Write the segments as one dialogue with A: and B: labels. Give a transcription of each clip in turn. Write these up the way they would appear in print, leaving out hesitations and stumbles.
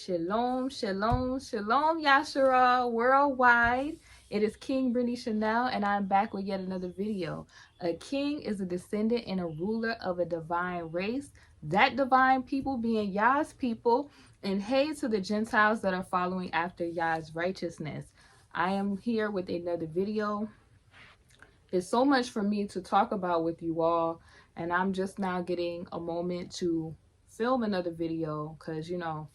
A: Shalom, shalom, shalom, Yashara worldwide. It is King Brittany Chanel, and I'm back with yet another video. A king is a descendant and a ruler of a divine race. That divine people being Yah's people, and hey to the Gentiles that are following after Yah's righteousness. I am here with another video. It's so much for me to talk about with you all, and I'm just now getting a moment to film another video because, you know,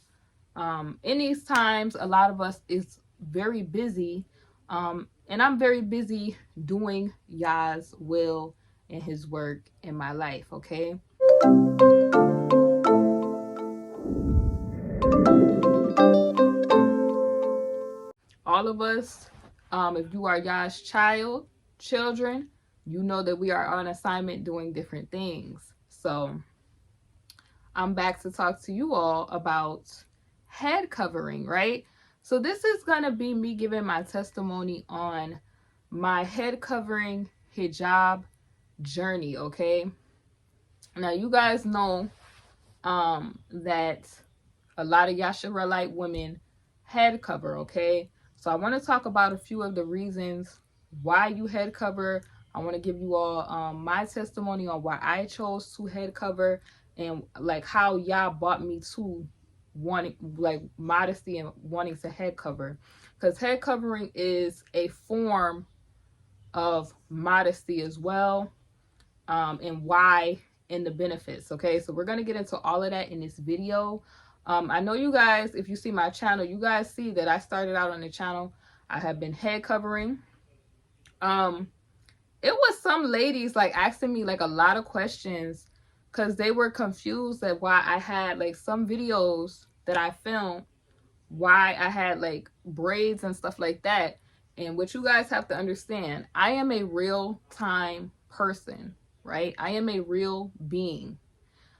A: in these times, a lot of us is very busy, and I'm very busy doing Yah's will and his work in my life, okay? All of us, if you are Yah's children, you know that we are on assignment doing different things. So I'm back to talk to you all about head covering, right? So this is going to be me giving my testimony on my head covering hijab journey, okay? Now, you guys know that a lot of Yasharalite women head cover, okay? So I want to talk about a few of the reasons why you head cover. I want to give you all my testimony on why I chose to head cover and like how Yah brought me to wanting like modesty and wanting to head cover, because head covering is a form of modesty as well, and why and the benefits. Okay, so we're going to get into all of that in this video. I know you guys, if you see my channel, you guys see that I started out on the channel, I have been head covering. It was some ladies like asking me like a lot of questions because they were confused at why I had like some videos that I filmed, why I had like braids and stuff like that. And what you guys have to understand, I am a real time person, right? I am a real being.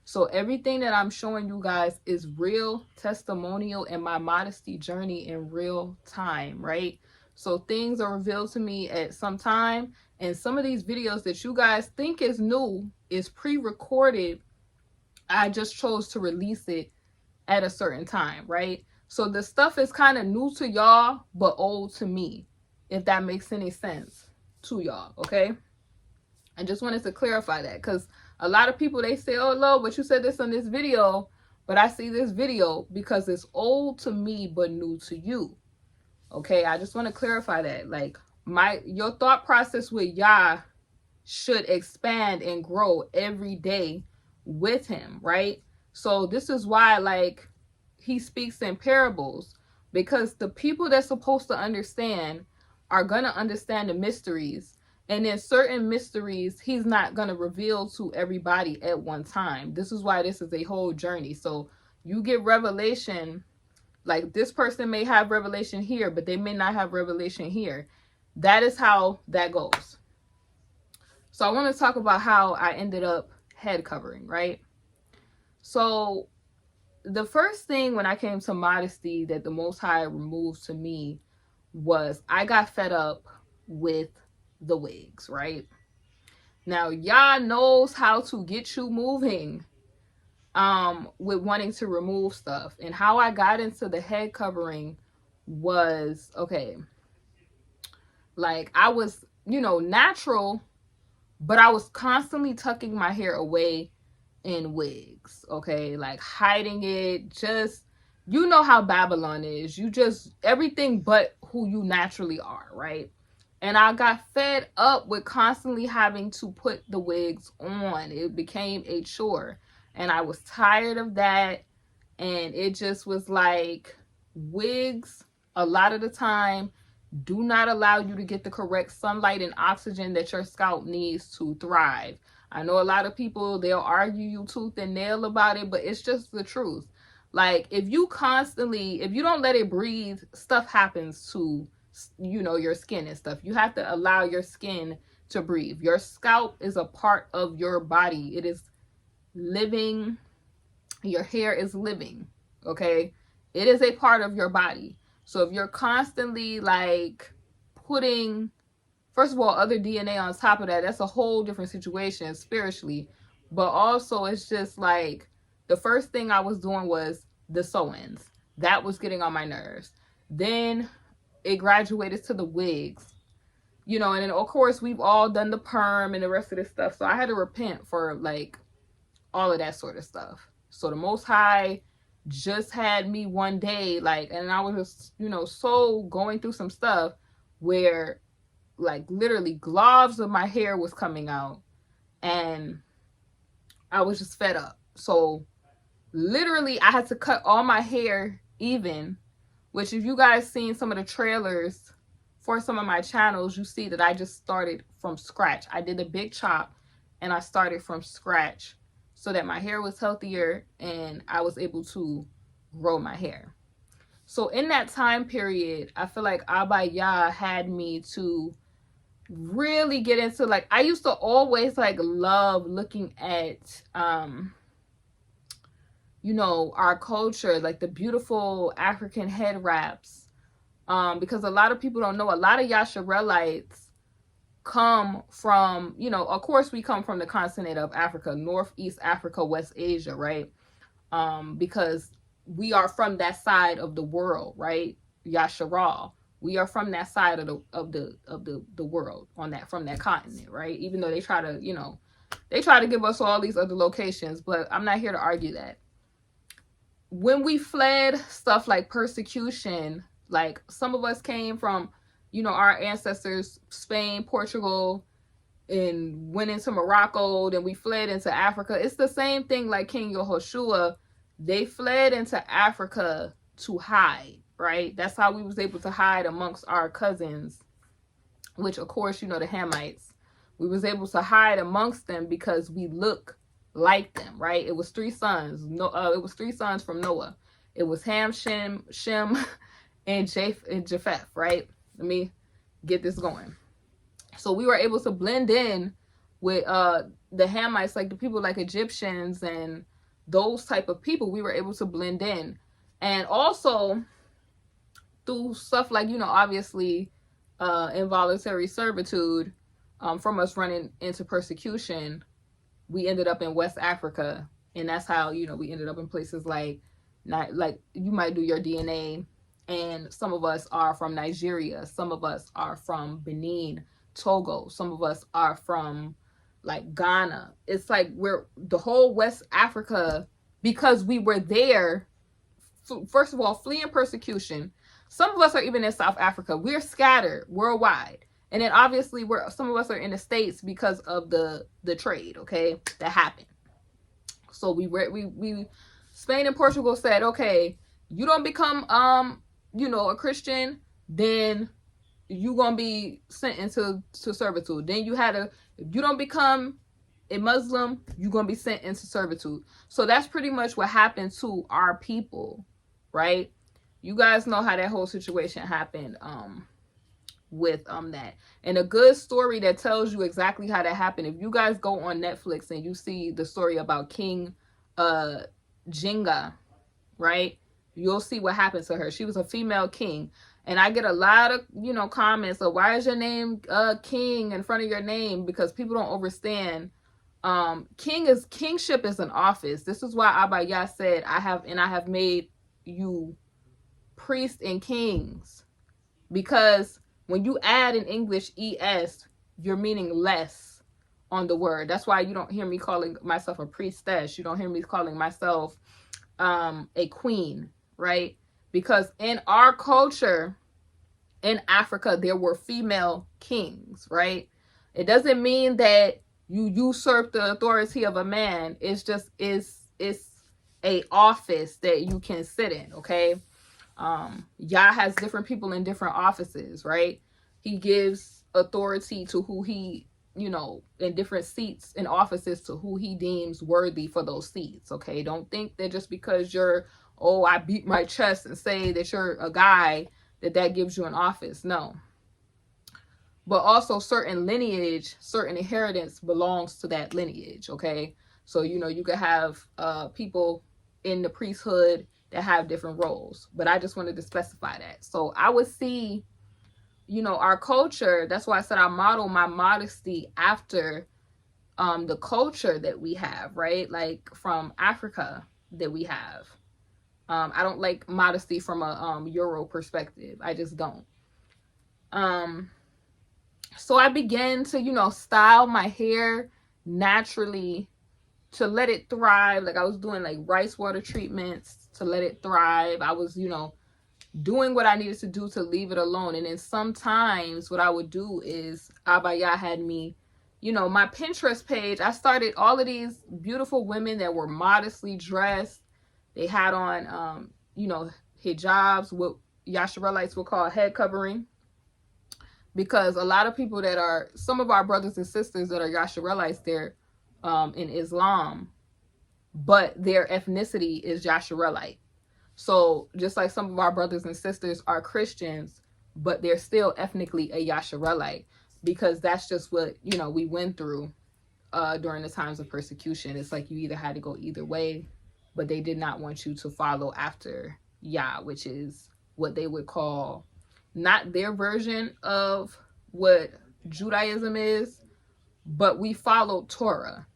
A: So everything that I'm showing you guys is real testimonial in my modesty journey in real time, right? So things are revealed to me at some time, and some of these videos that you guys think is new is pre-recorded. I just chose to release it at a certain time, right? So the stuff is kind of new to y'all, but old to me, if that makes any sense to y'all, okay? I just wanted to clarify that because a lot of people, they say, oh, Lo, but you said this on this video, but I see this video because it's old to me, but new to you. Okay, I just want to clarify that. Like, your thought process with Yah should expand and grow every day with him, right? So this is why, like, he speaks in parables, because the people that's supposed to understand are going to understand the mysteries. And then certain mysteries, he's not going to reveal to everybody at one time. This is why this is a whole journey. So you get revelation. Like, this person may have revelation here, but they may not have revelation here. That is how that goes. So I want to talk about how I ended up head covering, right? So the first thing when I came to modesty that the Most High removed to me was I got fed up with the wigs, right? Now, Yah knows how to get you moving with wanting to remove stuff. And how I got into the head covering was, okay, like I was, you know, natural, but I was constantly tucking my hair away in wigs, okay, like hiding it. Just, you know how Babylon is, you just everything but who you naturally are, right? And I got fed up with constantly having to put the wigs on. It became a chore. And I was tired of that. And it just was like, wigs, a lot of the time, do not allow you to get the correct sunlight and oxygen that your scalp needs to thrive. I know a lot of people, they'll argue you tooth and nail about it, but it's just the truth. Like, if you don't let it breathe, stuff happens to, you know, your skin and stuff. You have to allow your skin to breathe. Your scalp is a part of your body. It is living. Your hair is living, okay? It is a part of your body. So if you're constantly like putting, first of all, other DNA on top of that, that's a whole different situation spiritually. But also, it's just like, the first thing I was doing was the sew-ins. That was getting on my nerves. Then it graduated to the wigs, you know, and then of course we've all done the perm and the rest of this stuff. So I had to repent for like all of that sort of stuff. So the Most High just had me one day, like, and I was just, you know, so going through some stuff where like literally globs of my hair was coming out and I was just fed up. So literally I had to cut all my hair even, which if you guys seen some of the trailers for some of my channels, you see that I just started from scratch. I did a big chop and I started from scratch so that my hair was healthier and I was able to grow my hair. So in that time period, I feel like Abba Yah had me to really get into, like, I used to always like love looking at you know, our culture, like the beautiful African head wraps, because a lot of people don't know, a lot of Yasharelites come from, you know, of course we come from the continent of Africa, Northeast Africa, West Asia, right? Because we are from that side of the world, right? Yasharal. We are from that side of the world, on that, from that continent, right? Even though they try to, you know, they try to give us all these other locations, but I'm not here to argue that. When we fled stuff like persecution, like some of us came from, you know, our ancestors, Spain, Portugal, and went into Morocco, then we fled into Africa. It's the same thing like King Yehoshua. They fled into Africa to hide, right? That's how we was able to hide amongst our cousins, which of course, you know, the Hamites. We was able to hide amongst them because we look like them, right? It was three sons. It was three sons from Noah. It was Ham, Shem, and Japheth, right? Let me get this going. So we were able to blend in with the Hamites, like the people like Egyptians and those type of people. We were able to blend in, and also through stuff like, you know, obviously involuntary servitude, from us running into persecution, we ended up in West Africa, and that's how, you know, we ended up in places like, not like you might do your DNA, and some of us are from Nigeria, some of us are from Benin, Togo, some of us are from like Ghana. It's like we're the whole West Africa, because we were there, first of all, fleeing persecution. Some of us are even in South Africa. We're scattered worldwide. And then obviously some of us are in the States because of the trade, okay, that happened. So we Spain and Portugal said, okay, you don't become you know, a Christian, then you gonna be sent into servitude. Then you had if you don't become a Muslim, you're gonna be sent into servitude. So that's pretty much what happened to our people, right? You guys know how that whole situation happened with that. And a good story that tells you exactly how that happened, if you guys go on Netflix and you see the story about King Jinga, right? You'll see what happened to her. She was a female king. And I get a lot of, you know, comments of, why is your name king in front of your name? Because people don't understand. Kingship is an office. This is why Abba Yah said, I have made you priests and kings. Because when you add in English es, you're meaning less on the word. That's why you don't hear me calling myself a priestess. You don't hear me calling myself a queen, right? Because in our culture, in Africa, there were female kings, right? It doesn't mean that you usurp the authority of a man. It's just, it's a office that you can sit in, okay? Yah has different people in different offices, right? He gives authority to who he, you know, in different seats and offices to who he deems worthy for those seats, okay? Don't think that just because you're, oh, I beat my chest and say that you're a guy, that gives you an office. No. But also certain lineage, certain inheritance belongs to that lineage, okay? So, you know, you could have people in the priesthood that have different roles, but I just wanted to specify that. So I would see, you know, our culture, that's why I said I model my modesty after the culture that we have, right? Like from Africa that we have. I don't like modesty from a Euro perspective. I just don't. So I began to, style my hair naturally to let it thrive. Like I was doing like rice water treatments to let it thrive. I was, doing what I needed to do to leave it alone. And then sometimes what I would do is Abaya had me, my Pinterest page. I started all of these beautiful women that were modestly dressed. They had on, hijabs, what Yasharelites would call head covering. Because a lot of people that are, some of our brothers and sisters that are Yasharelites, they're in Islam, but their ethnicity is Yasharelite. So just like some of our brothers and sisters are Christians, but they're still ethnically a Yasharelite, because that's just what, we went through during the times of persecution. It's like you either had to go either way, but they did not want you to follow after Yah, which is what they would call not their version of what Judaism is, but we followed Torah,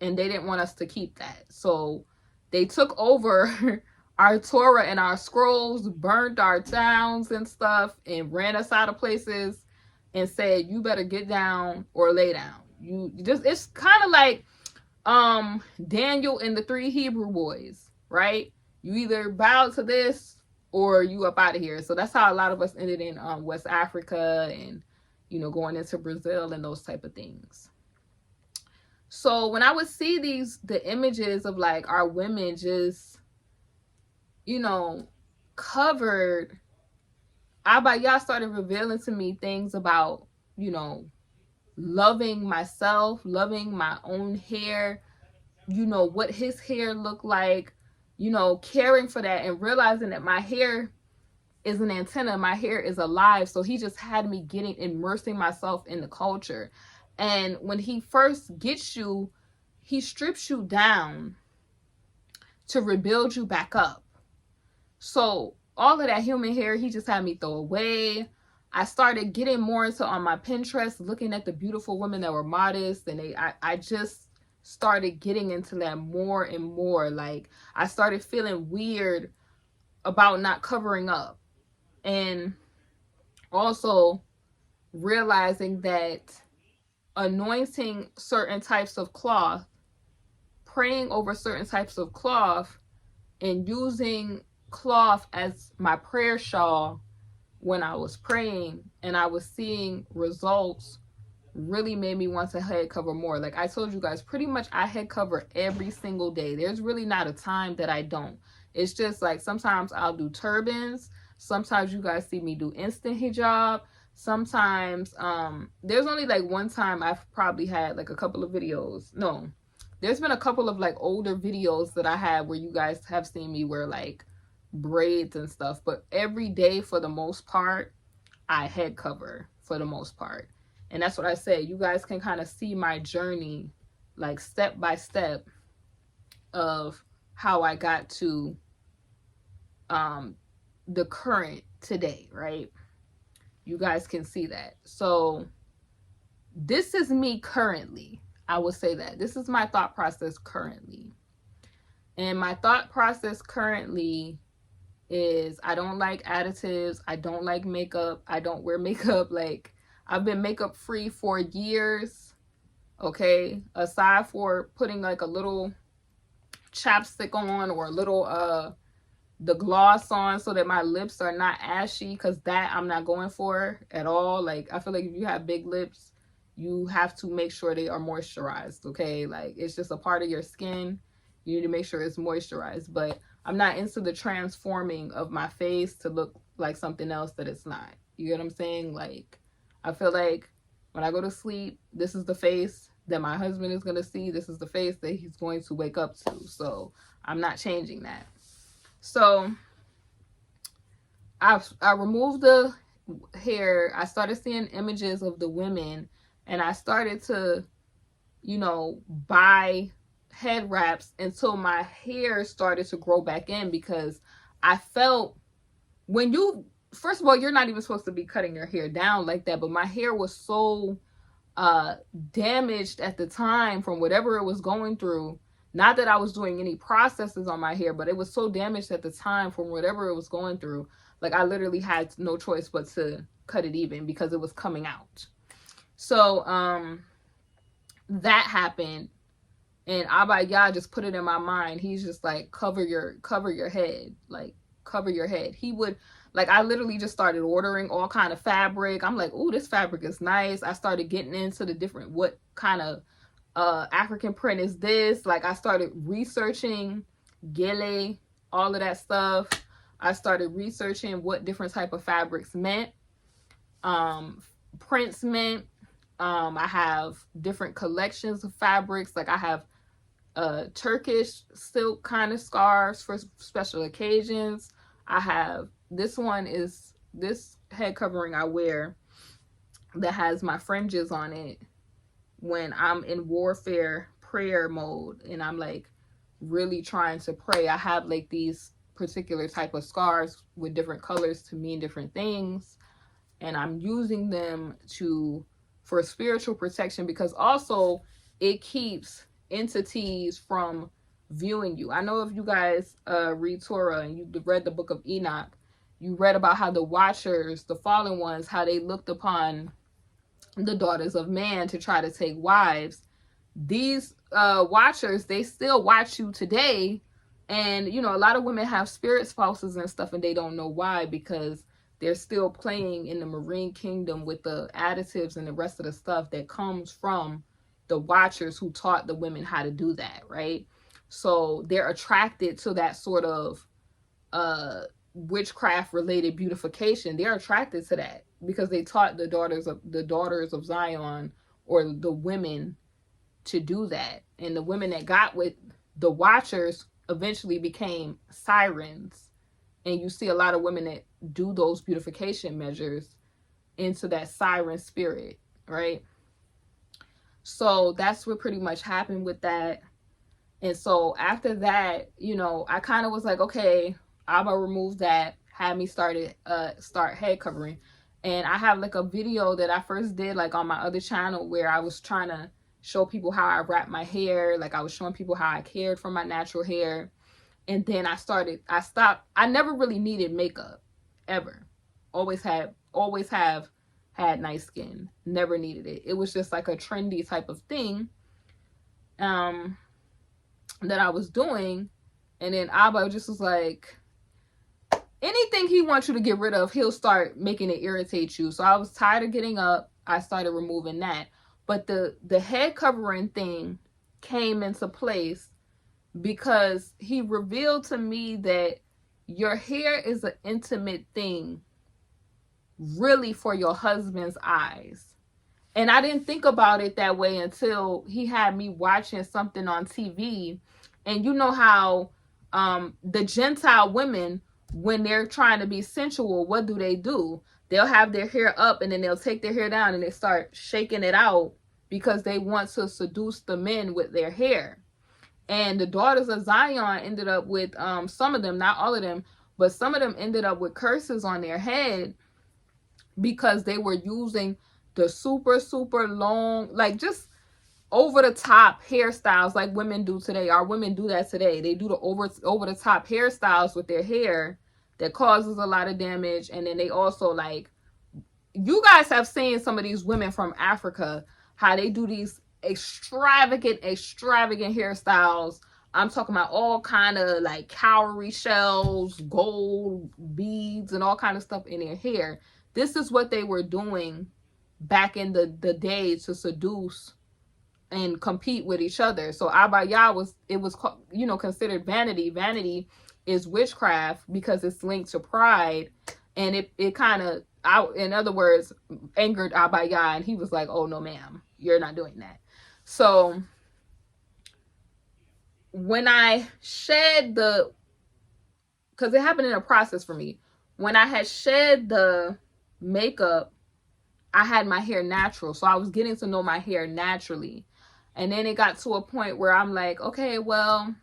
A: and they didn't want us to keep that. So they took over our Torah and our scrolls, burned our towns and stuff, and ran us out of places and said, you better get down or lay down. It's kind of like Daniel and the 3 Hebrew boys, right? You either bow to this or you up out of here. So that's how a lot of us ended in West Africa and, going into Brazil and those type of things. So when I would see the images of like our women just, covered, Abaya started revealing to me things about, loving myself, loving my own hair, what his hair looked like, caring for that, and realizing that my hair is an antenna, my hair is alive. So he just had me immersing myself in the culture. And when he first gets you, he strips you down to rebuild you back up. So all of that human hair, he just had me throw away. I started getting more into on my Pinterest, looking at the beautiful women that were modest, and I just started getting into that more and more. Like I started feeling weird about not covering up, and also realizing that anointing certain types of cloth, praying over certain types of cloth, and using cloth as my prayer shawl when I was praying and I was seeing results really made me want to head cover more. Like I told you guys, pretty much I head cover every single day. There's really not a time that I don't. It's just like sometimes I'll do turbans. Sometimes you guys see me do instant hijab. Sometimes there's only like one time I've probably had like a couple of videos. No, there's been a couple of like older videos that I had where you guys have seen me wear like braids and stuff, but every day for the most part I head cover for the most part. And that's what I say, you guys can kind of see my journey like step by step of how I got to the current today, right? You guys can see that. So this is me currently. I will say that this is my thought process currently. And my thought process currently is I don't like additives. I don't like makeup. I don't wear makeup. Like I've been makeup free for years. Okay. Aside for putting like a little chapstick on or a little the gloss on so that my lips are not ashy, because that I'm not going for at all. Like I feel like if you have big lips, you have to make sure they are moisturized. Okay. Like it's just a part of your skin. You need to make sure it's moisturized. But I'm not into the transforming of my face to look like something else that it's not. You get what I'm saying? Like I feel like when I go to sleep, this is the face that my husband is going to see. This is the face that he's going to wake up to. So I'm not changing that. So I removed the hair. I started seeing images of the women, and I started to, buy head wraps until my hair started to grow back in, because I felt first of all, you're not even supposed to be cutting your hair down like that, but my hair was so damaged at the time from whatever it was going through Not that I was doing any processes on my hair, but it was so damaged at the time from whatever it was going through. Like, I literally had no choice but to cut it even because it was coming out. So that happened, and Abba Yah just put it in my mind. He's just like, cover your head, like cover your head. He would, like, I literally just started ordering all kind of fabric. I'm like, oh, this fabric is nice. I started getting into the different, what kind of African print is this? Like, I started researching gele, all of that stuff. I started researching what different type of fabrics meant, prints meant. I have different collections of fabrics. Like, I have Turkish silk kind of scarves for special occasions. I have, this one is this head covering I wear that has my fringes on it when I'm in warfare prayer mode and I'm like really trying to pray. I have like these particular type of scarves with different colors to mean different things, and I'm using them for spiritual protection, because also it keeps entities from viewing you. I know if you guys read Torah and you read the book of Enoch, you read about how the watchers, the fallen ones, how they looked upon the daughters of man to try to take wives. These watchers, they still watch you today. And, you know, a lot of women have spirit spouses and stuff, and they don't know why, because they're still playing in the marine kingdom with the additives and the rest of the stuff that comes from the watchers who taught the women how to do that, right? So they're attracted to that sort of witchcraft related beautification. They're attracted to that because they taught the daughters of Zion, or the women, to do that. And the women that got with the watchers eventually became sirens. And you see a lot of women that do those beautification measures into that siren spirit, right? So that's what pretty much happened with that. And so after that, you know, I kind of was like, okay, I'm gonna remove that, had me start head covering. And I have like a video that I first did like on my other channel where I was trying to show people how I wrap my hair. Like, I was showing people how I cared for my natural hair. And then I stopped. I never really needed makeup, ever. Always have had nice skin. Never needed it. It was just like a trendy type of thing that I was doing. And then Abba just was like, anything he wants you to get rid of, he'll start making it irritate you. So I was tired of getting up. I started removing that. But the head covering thing came into place because he revealed to me that your hair is an intimate thing, really, for your husband's eyes. And I didn't think about it that way until he had me watching something on TV. And you know how the Gentile women, when they're trying to be sensual, what do? They'll have their hair up and then they'll take their hair down and they start shaking it out because they want to seduce the men with their hair. And the daughters of Zion ended up with, some of them, not all of them, but some of them ended up with curses on their head because they were using the super, super long, like just over the top hairstyles like women do today. Our women do that today. They do the over the top hairstyles with their hair that causes a lot of damage. And then they also, like, you guys have seen some of these women from Africa, how they do these extravagant hairstyles. I'm talking about all kind of like cowrie shells, gold beads, and all kind of stuff in their hair. This is what they were doing back in the day to seduce and compete with each other. So Abba Yah was considered vanity. Vanity is witchcraft because it's linked to pride, and it kind of, in other words, angered Abba Yah, and he was like, oh no ma'am, you're not doing that. So when I shed because it happened in a process for me, when I had shed the makeup, I had my hair natural. So I was getting to know my hair naturally. And then it got to a point where I'm like, okay, well,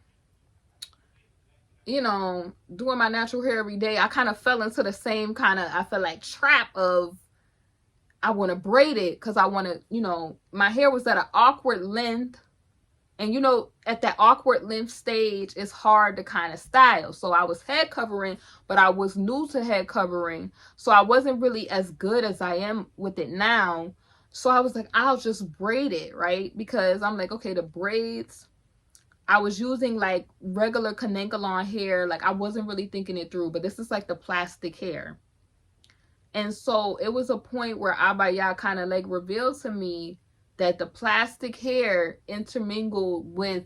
A: you know, doing my natural hair every day, I kind of fell into the same kind of, I feel like, trap of, I want to braid it because I want to, you know, my hair was at an awkward length And you know, at that awkward limb stage, it's hard to kind of style. So I was head covering, but I was new to head covering. So I wasn't really as good as I am with it now. So I was like, I'll just braid it, right? Because I'm like, okay, the braids, I was using like regular Kanekalon hair. Like I wasn't really thinking it through, but this is like the plastic hair. And so it was a point where Abaya kind of like revealed to me that the plastic hair intermingled with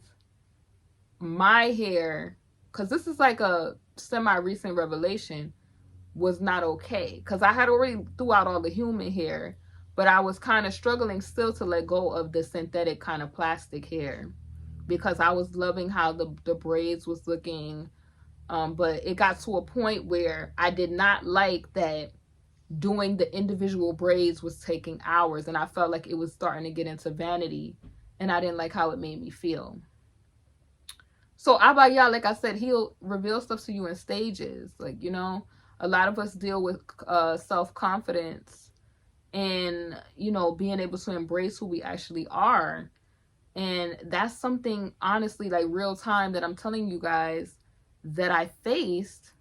A: my hair, because this is like a semi-recent revelation, was not okay. Because I had already threw out all the human hair, but I was kind of struggling still to let go of the synthetic kind of plastic hair, because I was loving how the braids was looking. But it got to a point where I did not like that doing the individual braids was taking hours, and I felt like it was starting to get into vanity, and I didn't like how it made me feel. So Abaya, like I said, he'll reveal stuff to you in stages. Like, you know, a lot of us deal with self-confidence and, you know, being able to embrace who we actually are. And that's something, honestly, like real time, that I'm telling you guys that I faced,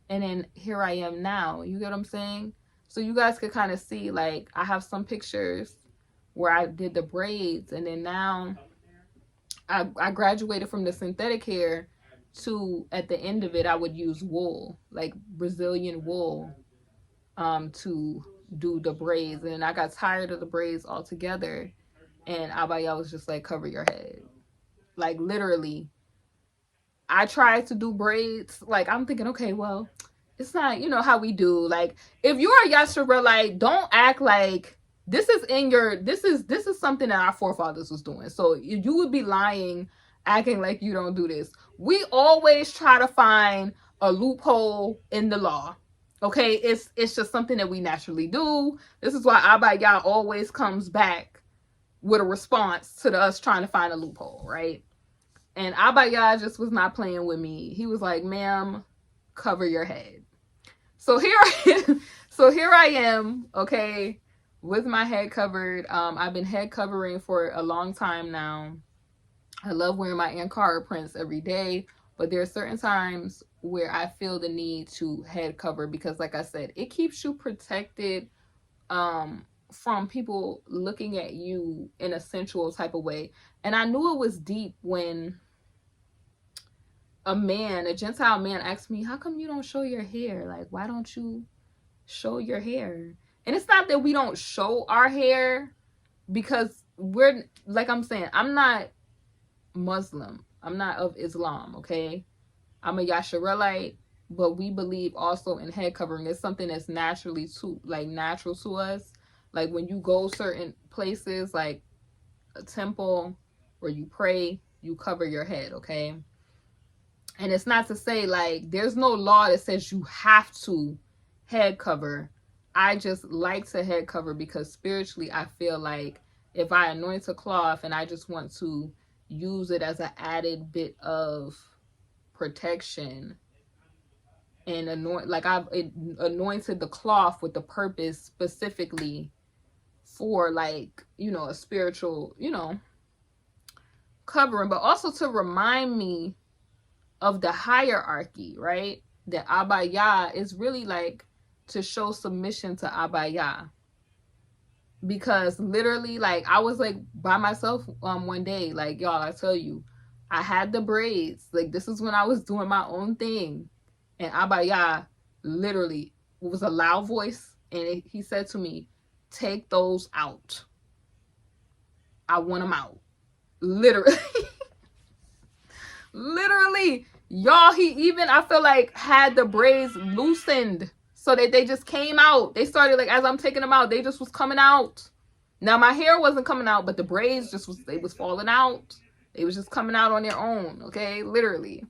A: and then here I am now. You get what I'm saying? So you guys could kind of see, like, I have some pictures where I did the braids, and then now I graduated from the synthetic hair to, at the end of it, I would use wool, like Brazilian wool, to do the braids. And I got tired of the braids altogether, and Abaya was just like, cover your head. Like, literally, I tried to do braids. Like, I'm thinking, okay, well, it's not, you know, how we do. Like, if you are Yasharelite, don't act like this is in your, this is something that our forefathers was doing. So you would be lying, acting like you don't do this. We always try to find a loophole in the law. Okay, it's just something that we naturally do. This is why Abaya always comes back with a response to us trying to find a loophole, right? And Abaya just was not playing with me. He was like, ma'am, cover your head. So here I am, okay, with my head covered. I've been head covering for a long time now. I love wearing my Ankara prints every day, but there are certain times where I feel the need to head cover, because like I said, it keeps you protected from people looking at you in a sensual type of way. And I knew it was deep when a Gentile man asked me, how come you don't show your hair? Like, why don't you show your hair? And it's not that we don't show our hair, because we're, like I'm saying, I'm not Muslim. I'm not of Islam, okay? I'm a Yasharelite, but we believe also in head covering. It's something that's naturally natural to us. Like when you go certain places, like a temple where you pray, you cover your head, okay? And it's not to say, like, there's no law that says you have to head cover. I just like to head cover because spiritually I feel like if I anoint a cloth and I just want to use it as an added bit of protection, and anoint, like I've anointed the cloth with the purpose specifically for, like, you know, a spiritual, you know, covering, but also to remind me of the hierarchy, right? That Abaya is really like to show submission to Abaya. Because literally, like, I was like by myself one day, like, y'all, I tell you, I had the braids. Like, this is when I was doing my own thing. And Abaya literally, it was a loud voice, and he said to me, take those out. I want them out. Literally. Literally. Y'all, he even, I feel like, had the braids loosened so that they just came out. They started, like, as I'm taking them out, they just was coming out. Now, my hair wasn't coming out, but the braids just was, they was falling out. They was just coming out on their own, okay? Literally.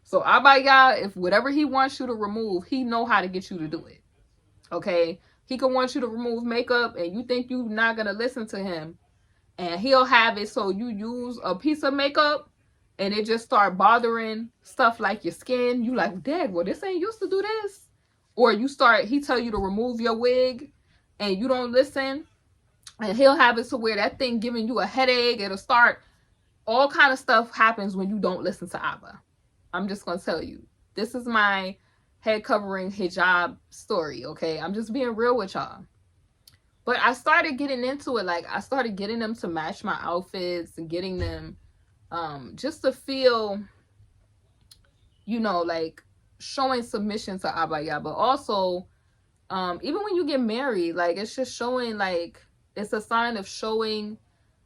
A: So, Abaya, if whatever he wants you to remove, he know how to get you to do it, okay? He can want you to remove makeup, and you think you're not going to listen to him, and he'll have it so you use a piece of makeup, and it just start bothering stuff like your skin. You like, dang, well, this ain't used to do this. Or you start, he tell you to remove your wig, and you don't listen, and he'll have it to where that thing giving you a headache. It'll start all kind of stuff happens when you don't listen to Abba. I'm just gonna tell you. This is my head covering hijab story, okay? I'm just being real with y'all. But I started getting into it. Like, I started getting them to match my outfits and getting them just to feel, you know, like showing submission to Abaya. But also, even when you get married, like, it's just showing, like, it's a sign of showing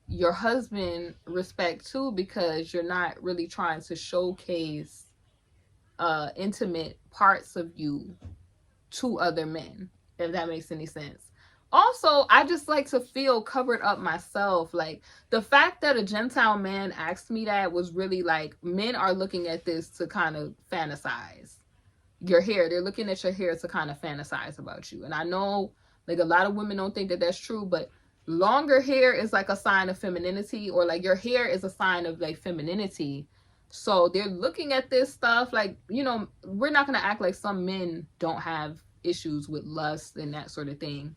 A: your husband respect too, because you're not really trying to showcase intimate parts of you to other men, if that makes any sense. Also, I just like to feel covered up myself. Like, the fact that a Gentile man asked me that was really like, men are looking at this to kind of fantasize your hair. They're looking at your hair to kind of fantasize about you. And I know, like, a lot of women don't think that that's true, but longer hair is like a sign of femininity, or like your hair is a sign of like femininity. So they're looking at this stuff like, you know, we're not going to act like some men don't have issues with lust and that sort of thing.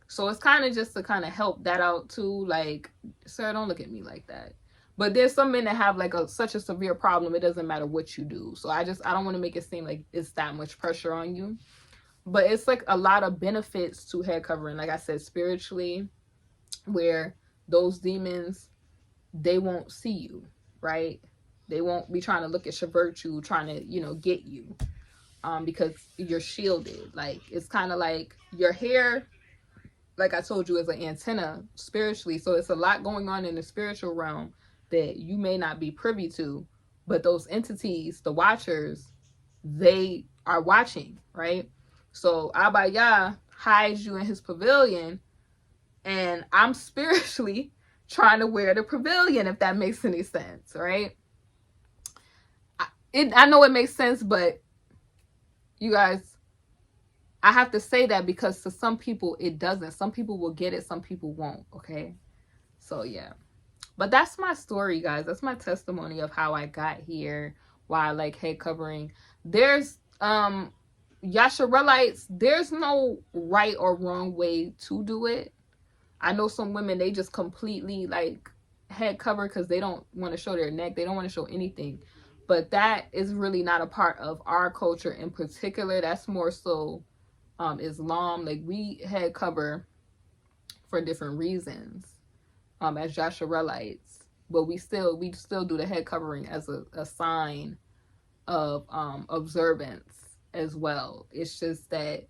A: So it's kind of just to kind of help that out too. Like, sir, don't look at me like that. But there's some men that have like such a severe problem, it doesn't matter what you do. So I don't want to make it seem like it's that much pressure on you. But it's like a lot of benefits to head covering. Like I said, spiritually, where those demons, they won't see you, right? They won't be trying to look at your virtue, trying to, you know, get you, because you're shielded. Like, it's kind of like your hair, like I told you, is an antenna spiritually. So it's a lot going on in the spiritual realm that you may not be privy to, but those entities, the watchers, they are watching, right? So Abaya hides you in his pavilion, and I'm spiritually trying to wear the pavilion, if that makes any sense, right? I know it makes sense, but you guys, I have to say that because to some people it doesn't. Some people will get it, some people won't, okay? So yeah. But that's my story, guys. That's my testimony of how I got here, why I like head covering. There's Yasharelites, there's no right or wrong way to do it. I know some women, they just completely like head cover because they don't want to show their neck. They don't want to show anything. But that is really not a part of our culture in particular. That's more so Islam. Like, we head cover for different reasons as Joshuelites. But we still do the head covering as a sign of observance as well. It's just that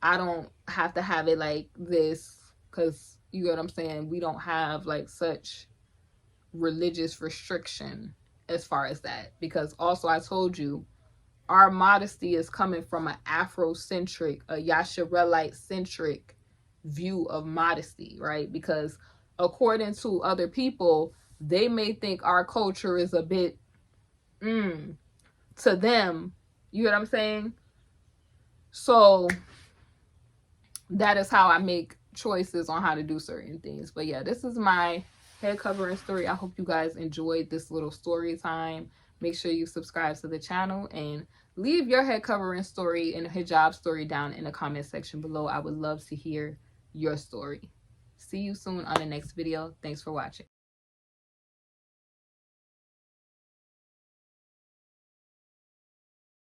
A: I don't have to have it like this, because you know what I'm saying, we don't have like such religious restriction as far as that. Because also, I told you, our modesty is coming from an Afrocentric, a Yasharelite centric view of modesty, right? Because according to other people, they may think our culture is a bit to them, you know what I'm saying? So that is how I make choices on how to do certain things. But yeah, this is my head covering story. I hope you guys enjoyed this little story time. Make sure you subscribe to the channel and leave your head covering story and hijab story down in the comment section below. I would love to hear your story. See you soon on the next video. Thanks for watching.